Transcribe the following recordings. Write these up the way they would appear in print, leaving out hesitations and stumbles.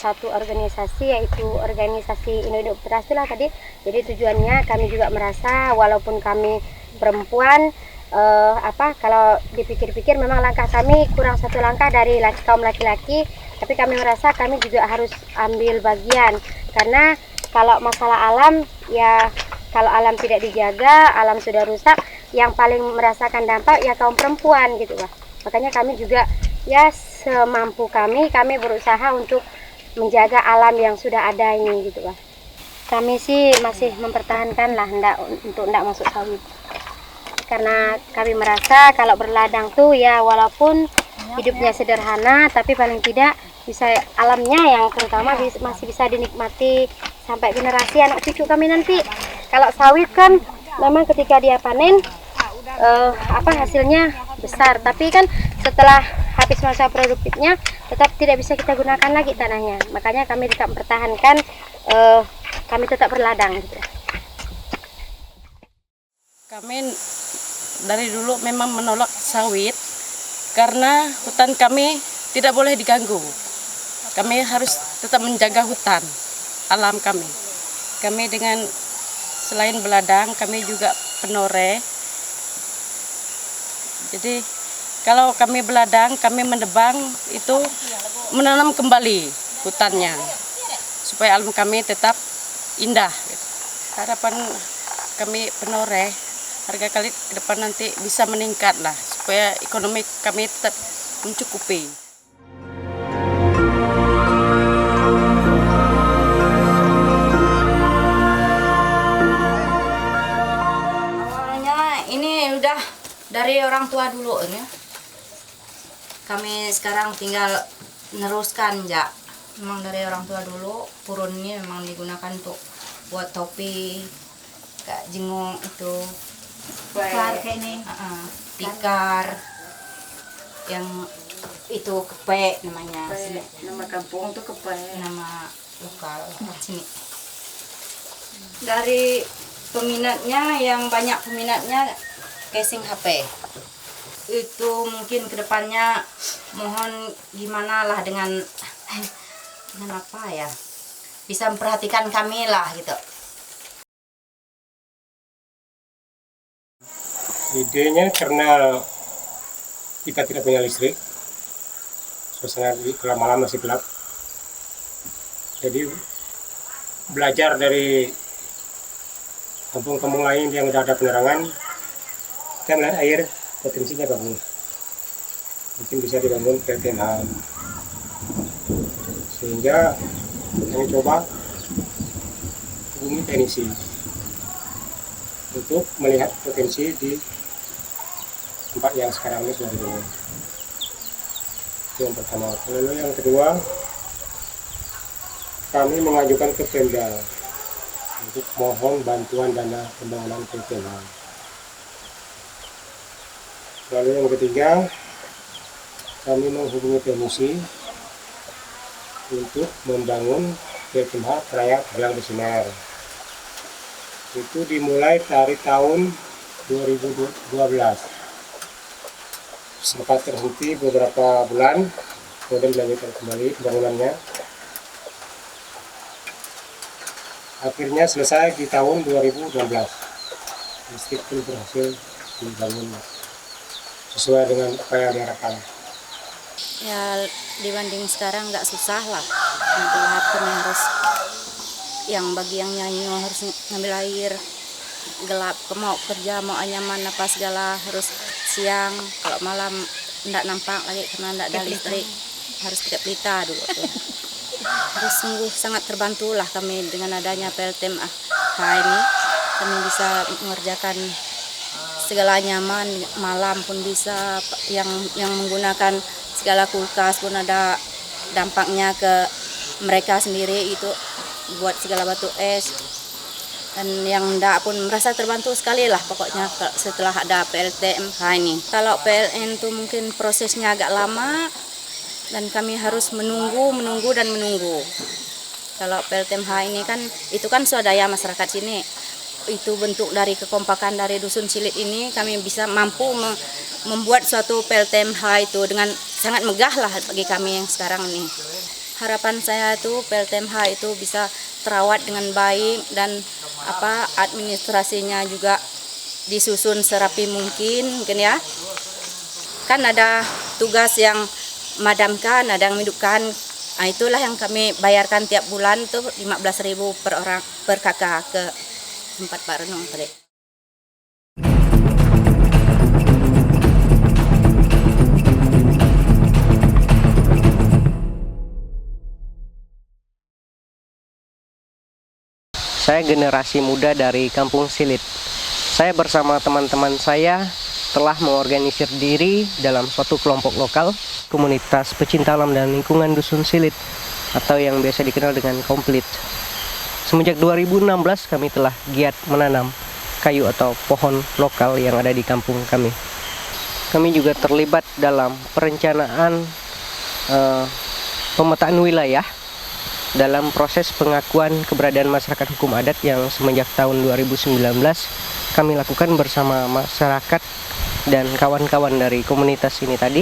satu organisasi, yaitu organisasi Indo Beras itulah tadi. Jadi tujuannya kami juga merasa walaupun kami perempuan, kalau dipikir-pikir memang langkah kami kurang satu langkah dari kaum laki-laki, tapi kami merasa kami juga harus ambil bagian, karena kalau masalah alam ya, kalau alam tidak dijaga, alam sudah rusak, yang paling merasakan dampak ya kaum perempuan gitu Pak. Makanya kami juga ya semampu kami berusaha untuk menjaga alam yang sudah ada ini gitu Pak. Kami sih masih mempertahankan lah untuk enggak masuk sawit. Karena kami merasa kalau berladang tuh ya walaupun hidupnya sederhana, tapi paling tidak bisa alamnya yang terutama masih bisa dinikmati sampai generasi anak cucu kami nanti. Kalau sawit kan memang ketika dia panen hasilnya besar, tapi kan setelah habis masa produktifnya tetap tidak bisa kita gunakan lagi tanahnya. Makanya kami tetap mempertahankan, kami tetap berladang gitu. Kami dari dulu memang menolak sawit karena hutan kami tidak boleh diganggu. Kami harus tetap menjaga hutan alam kami. Kami dengan selain beladang, kami juga penoreh. Jadi kalau kami beladang, kami menebang itu menanam kembali hutannya supaya alam kami tetap indah. Harapan kami penoreh, harga kali ke depan nanti bisa meningkat lah supaya ekonomi kami tetap mencukupi. Awalnya ini udah dari orang tua dulu ini. Kami sekarang tinggal meneruskan ya. Memang dari orang tua dulu purun ini memang digunakan untuk buat topi, kayak jenguk itu. Tikar kayak ini. Tikar. Yang itu kepek namanya. Nama kampung itu kepek. Nama lokal sini. Dari peminatnya yang banyak peminatnya casing HP. Itu mungkin kedepannya mohon gimana lah dengan apa ya, bisa memperhatikan kami lah gitu. Idenya karena kita tidak punya listrik, suasana di malam masih gelap, jadi belajar dari kampung-kampung lain yang udah ada penerangan, kita melihat air potensinya bagus, mungkin bisa dibangun PLTMH, sehingga kami coba hubungi teknisi untuk melihat potensi di tempat yang sekarang ini sudah dibangun. Itu yang pertama. Lalu yang kedua, kami mengajukan ke Pemda untuk mohon bantuan dana pembangunan PLTMH. Lalu yang ketiga, kami menghubungi teknisi untuk membangun PLTMH trayek Belang Desimer. Itu dimulai dari tahun 2012. Sempat terhenti beberapa bulan, kemudian dilanjutkan kembali pembangunannya. Akhirnya selesai di tahun 2016. Listrik pun berhasil dibangun sesuai dengan apa yang diharapkan. Ya dibanding sekarang nggak susah lah. Kami harus bagi yang nyanyi harus ngambil air, gelap, mau kerja mau nyaman apa segala harus siang, kalau malam nggak nampak lagi karena nggak ada listrik, harus pakai pelita dulu tuh. Terus sungguh sangat terbantu lah kami dengan adanya PLTMH ini, kami bisa mengerjakan segala nyaman, malam pun bisa, yang menggunakan segala kulkas pun ada dampaknya ke mereka sendiri, itu buat segala batu es, dan yang enggak pun merasa terbantu sekali lah pokoknya setelah ada PLTMH ini. Kalau PLN itu mungkin prosesnya agak lama dan kami harus menunggu. Kalau PLTMH ini kan itu kan swadaya masyarakat sini, itu bentuk dari kekompakan dari dusun Cilit ini, kami bisa mampu membuat suatu PLTMH itu dengan sangat megah lah bagi kami yang sekarang ini. harapan saya itu PLTMH itu bisa terawat dengan baik dan administrasinya juga disusun serapi mungkin ya. Kan ada tugas yang madamkan, ada yang hidupkan. Nah, itulah yang kami bayarkan tiap bulan tuh 15.000 per orang per kakak ke tempat Pak Renung tadi. Saya generasi muda dari Kampung Silit. Saya bersama teman-teman saya telah mengorganisir diri dalam suatu kelompok lokal, komunitas pecinta alam dan lingkungan Dusun Silit, atau yang biasa dikenal dengan Komplit. Semenjak 2016 kami telah giat menanam kayu atau pohon lokal yang ada di kampung kami. Kami juga terlibat dalam perencanaan pemetaan wilayah dalam proses pengakuan keberadaan masyarakat hukum adat yang semenjak tahun 2019 kami lakukan bersama masyarakat dan kawan-kawan dari komunitas ini tadi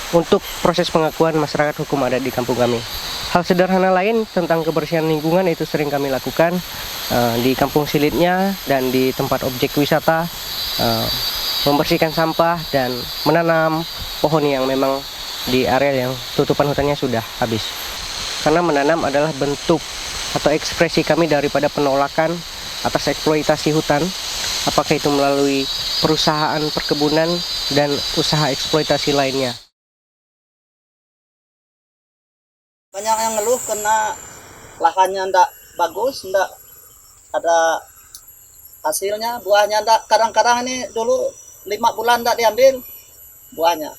untuk proses pengakuan masyarakat hukum adat di kampung kami. Hal sederhana lain tentang kebersihan lingkungan itu sering kami lakukan di kampung Silitnya dan di tempat objek wisata, membersihkan sampah dan menanam pohon yang memang di area yang tutupan hutannya sudah habis. Karena menanam adalah bentuk atau ekspresi kami daripada penolakan atas eksploitasi hutan, apakah itu melalui perusahaan perkebunan dan usaha eksploitasi lainnya. Banyak yang ngeluh karena lahannya ndak bagus, ndak ada hasilnya, buahnya ndak, kadang-kadang ini dulu 5 bulan ndak diambil buahnya,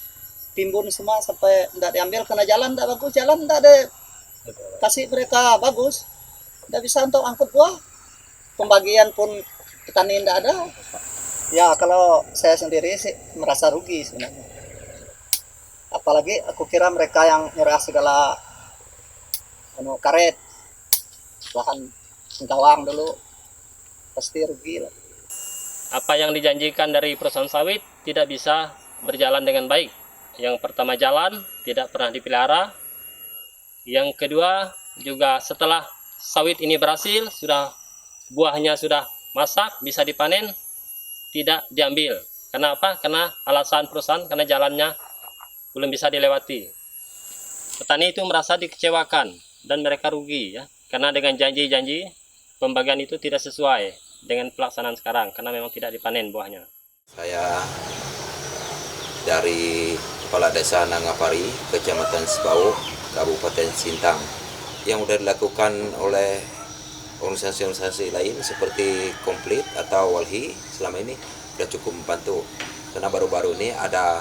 timbun semua sampai ndak diambil karena jalan ndak bagus, jalan ndak ada kasih mereka bagus, ndak bisa untuk angkut buah, pembagian pun petani ndak ada. Ya kalau saya sendiri sih merasa rugi sebenarnya, apalagi aku kira mereka yang nyerah segala karet lahan Singkawang dulu pasti rugi lah. Apa yang dijanjikan dari perusahaan sawit tidak bisa berjalan dengan baik. Yang pertama, jalan tidak pernah dipelihara. Yang kedua, juga setelah sawit ini berhasil, buahnya sudah masak, bisa dipanen, tidak diambil. Kenapa? Karena alasan perusahaan, karena jalannya belum bisa dilewati. Petani itu merasa dikecewakan dan mereka rugi ya, karena dengan janji-janji pembagian itu tidak sesuai dengan pelaksanaan sekarang, karena memang tidak dipanen buahnya. Saya dari Kepala Desa Nangapari, Kecamatan Sebau, Kabupaten Sintang, yang sudah dilakukan oleh organisasi-organisasi lain seperti Komplit atau Walhi selama ini sudah cukup membantu. Karena baru-baru ini ada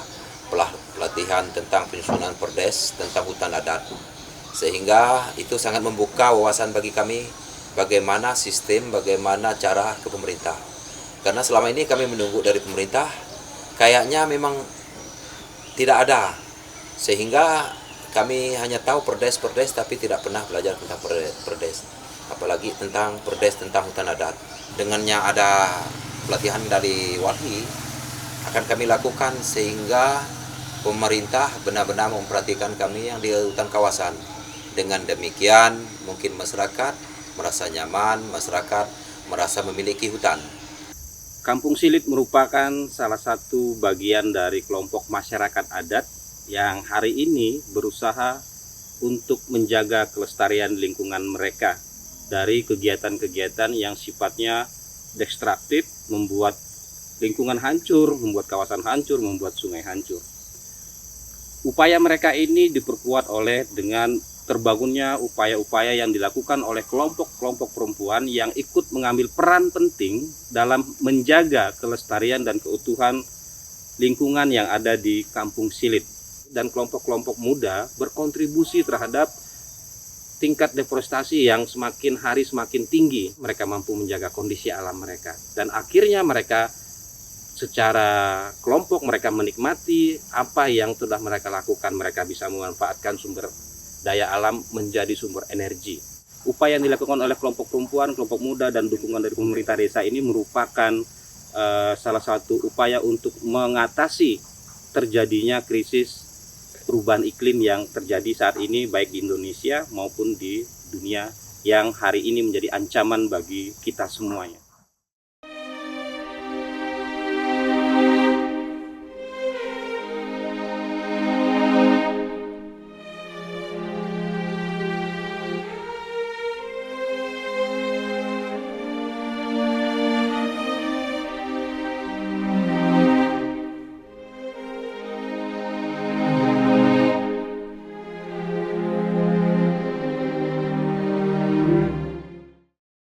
pelatihan tentang penyusunan perdes tentang hutan adat, sehingga itu sangat membuka wawasan bagi kami bagaimana sistem, bagaimana cara ke pemerintah. Karena selama ini kami menunggu dari pemerintah, kayaknya memang tidak ada, sehingga kami hanya tahu perdes tapi tidak pernah belajar tentang perdes, apalagi tentang perdes tentang hutan adat. Dengannya ada pelatihan dari Walhi akan kami lakukan sehingga pemerintah benar-benar memperhatikan kami yang di hutan kawasan. Dengan demikian mungkin masyarakat merasa nyaman, masyarakat merasa memiliki hutan. Kampung Silit merupakan salah satu bagian dari kelompok masyarakat adat yang hari ini berusaha untuk menjaga kelestarian lingkungan mereka dari kegiatan-kegiatan yang sifatnya destruktif, membuat lingkungan hancur, membuat kawasan hancur, membuat sungai hancur. Upaya mereka ini diperkuat dengan terbangunnya upaya-upaya yang dilakukan oleh kelompok-kelompok perempuan yang ikut mengambil peran penting dalam menjaga kelestarian dan keutuhan lingkungan yang ada di Kampung Silit. Dan kelompok-kelompok muda berkontribusi terhadap tingkat deforestasi yang semakin hari semakin tinggi. Mereka mampu menjaga kondisi alam mereka. Dan akhirnya mereka secara kelompok mereka menikmati apa yang telah mereka lakukan. Mereka bisa memanfaatkan sumber daya alam menjadi sumber energi. Upaya yang dilakukan oleh kelompok perempuan, kelompok muda, dan dukungan dari pemerintah desa ini merupakan salah satu upaya untuk mengatasi terjadinya krisis perubahan iklim yang terjadi saat ini baik di Indonesia maupun di dunia yang hari ini menjadi ancaman bagi kita semuanya.